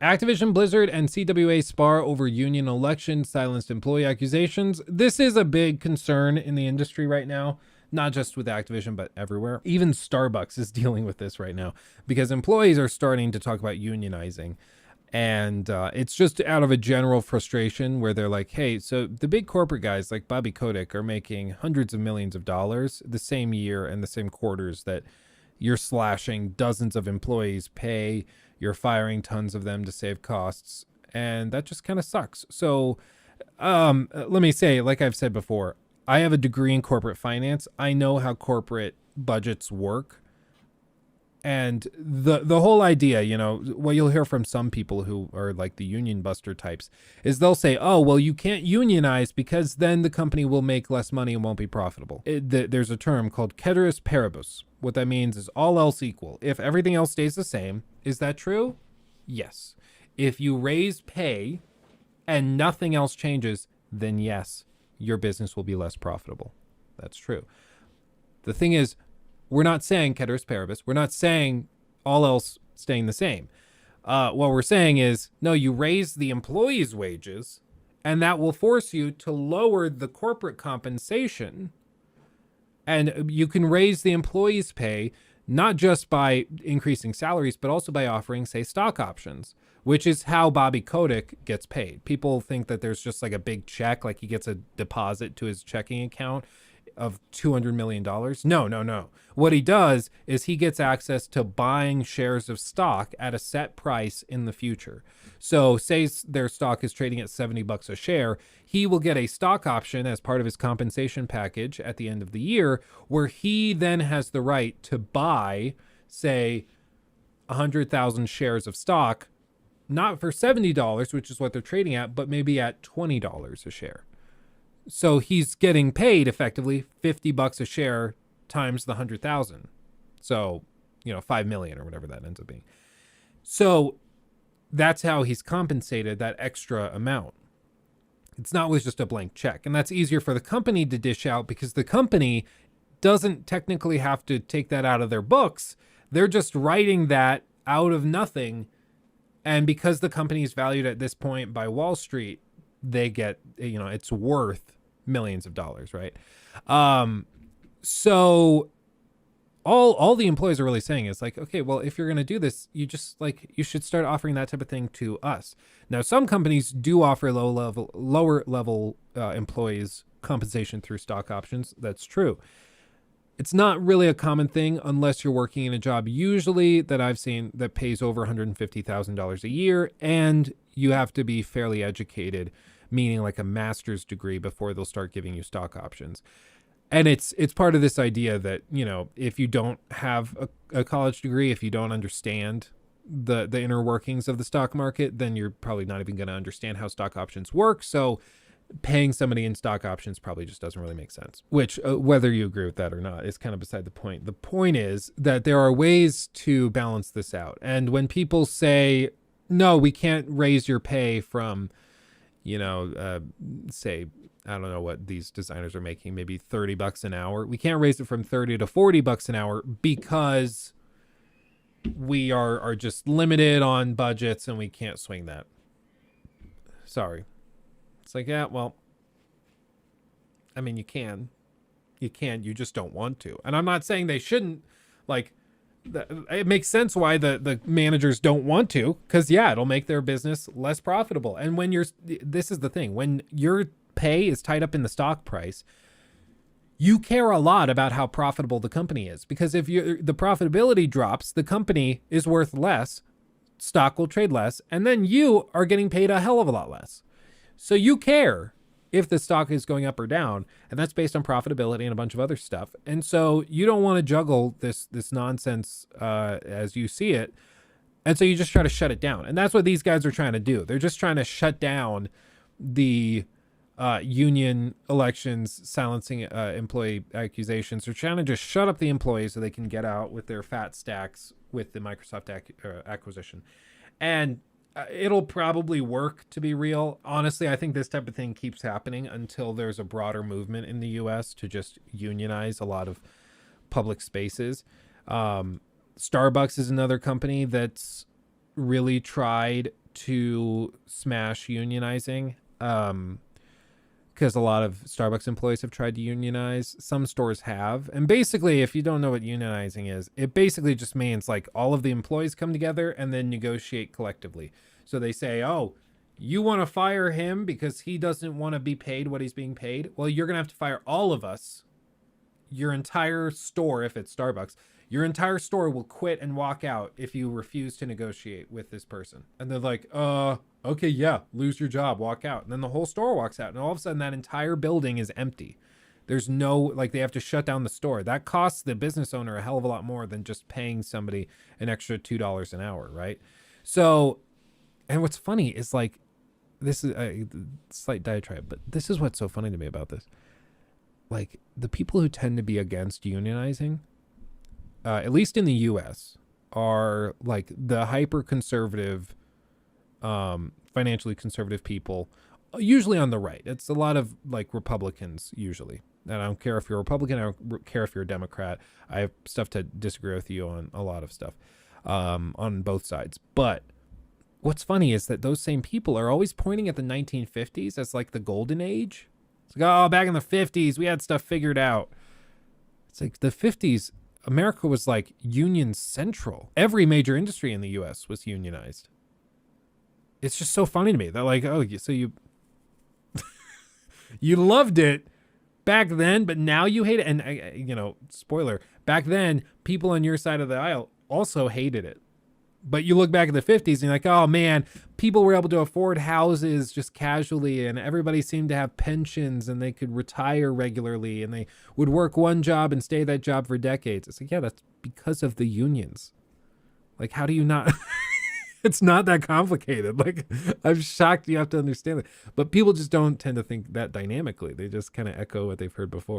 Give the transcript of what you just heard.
Activision Blizzard and CWA spar over union election, silenced employee accusations. This is a big concern in the industry right now, not just with Activision, but everywhere. Even Starbucks is dealing with this right now because employees are starting to talk about unionizing. And it's just out of a general frustration where they're like, hey, so the big corporate guys like Bobby Kotick are making hundreds of millions of dollars the same year and the same quarters that you're slashing dozens of employees' pay. You're firing tons of them to save costs. And that just kind of sucks. So let me say, like I've said before, I have a degree in corporate finance. I know how corporate budgets work. And the whole idea, you know, what you'll hear from some people who are like the union buster types is they'll say, oh, well, you can't unionize because then the company will make less money and won't be profitable. There's a term called ceteris paribus. What that means is all else equal. If everything else stays the same, is that true? Yes. If you raise pay and nothing else changes, then yes, your business will be less profitable. That's true. The thing is, we're not saying ceteris paribus. We're not saying all else staying the same. What we're saying is, no, you raise the employees' wages, and that will force you to lower the corporate compensation. And you can raise the employees' pay not just by increasing salaries, but also by offering, say, stock options, which is how Bobby Kotick gets paid. People think that there's just like a big check, like he gets a deposit to his checking account of $200 million. No. What he does is he gets access to buying shares of stock at a set price in the future. So say their stock is trading at $70 a share, he will get a stock option as part of his compensation package at the end of the year, where he then has the right to buy, say, 100,000 shares of stock, not for $70, which is what they're trading at, but maybe at $20 a share. So he's getting paid effectively $50 a share times the 100,000. So, you know, 5 million or whatever that ends up being. So that's how he's compensated that extra amount. It's not with just a blank check. And that's easier for the company to dish out because the company doesn't technically have to take that out of their books. They're just writing that out of nothing. And because the company is valued at this point by Wall Street, they get, you know, it's worth millions of dollars, right? So all the employees are really saying is like, okay, well, if you're going to do this, you should start offering that type of thing to us. Now, some companies do offer lower level employees compensation through stock options. That's true. It's not really a common thing unless you're working in a job usually that I've seen that pays over $150,000 a year, and you have to be fairly educated, meaning like a master's degree, before they'll start giving you stock options. And it's part of this idea that, you know, if you don't have a college degree, if you don't understand the inner workings of the stock market, then you're probably not even going to understand how stock options work. So paying somebody in stock options probably just doesn't really make sense, which whether you agree with that or not is kind of beside the point. The point is that there are ways to balance this out. And when people say, no, we can't raise your pay from, you know, say, I don't know what these designers are making, maybe $30 an hour. We can't raise it from 30 to $40 an hour because we are just limited on budgets and we can't swing that. Sorry. It's like, yeah, well, I mean, you can, you just don't want to. And I'm not saying they shouldn't, like, it makes sense why the managers don't want to, because yeah, it'll make their business less profitable. And when this is the thing, when your pay is tied up in the stock price, you care a lot about how profitable the company is, because if the profitability drops, the company is worth less, stock will trade less, and then you are getting paid a hell of a lot less. So you care if the stock is going up or down, and that's based on profitability and a bunch of other stuff. And so you don't want to juggle this nonsense as you see it. And so you just try to shut it down. And that's what these guys are trying to do. They're just trying to shut down the union elections, silencing employee accusations. They're trying to just shut up the employees so they can get out with their fat stacks with the Microsoft acquisition. And it'll probably work, to be real. Honestly, I think this type of thing keeps happening until there's a broader movement in the US to just unionize a lot of public spaces. Starbucks is another company that's really tried to smash unionizing. Because a lot of Starbucks employees have tried to unionize. Some stores have. And basically, if you don't know what unionizing is, it basically just means like all of the employees come together and then negotiate collectively. So they say, oh, you want to fire him because he doesn't want to be paid what he's being paid? Well, you're going to have to fire all of us. Your entire store, if it's Starbucks, your entire store will quit and walk out if you refuse to negotiate with this person. And they're like, okay, yeah, lose your job, walk out. And then the whole store walks out. And all of a sudden that entire building is empty. There's no, like, they have to shut down the store. That costs the business owner a hell of a lot more than just paying somebody an extra $2 an hour, right? So, and what's funny is like, this is a slight diatribe, but this is what's so funny to me about this. Like, the people who tend to be against unionizing, at least in the US, are like the hyper conservative, financially conservative people, usually on the right. It's a lot of like Republicans usually. And I don't care if you're a Republican, I don't care if you're a Democrat. I have stuff to disagree with you on a lot of stuff, on both sides. But what's funny is that those same people are always pointing at the 1950s as like the golden age. It's like, oh, back in the 50s, we had stuff figured out. It's like the 50s, America was like union central. Every major industry in the US was unionized. It's just so funny to me. They're like, oh, so you you loved it back then, but now you hate it. And, you know, spoiler, back then, people on your side of the aisle also hated it. But you look back at the 50s and you're like, oh man, people were able to afford houses just casually, and everybody seemed to have pensions and they could retire regularly and they would work one job and stay that job for decades. It's like, yeah, that's because of the unions. Like, how do you not? It's not that complicated. Like, I'm shocked you have to understand it. But people just don't tend to think that dynamically. They just kind of echo what they've heard before.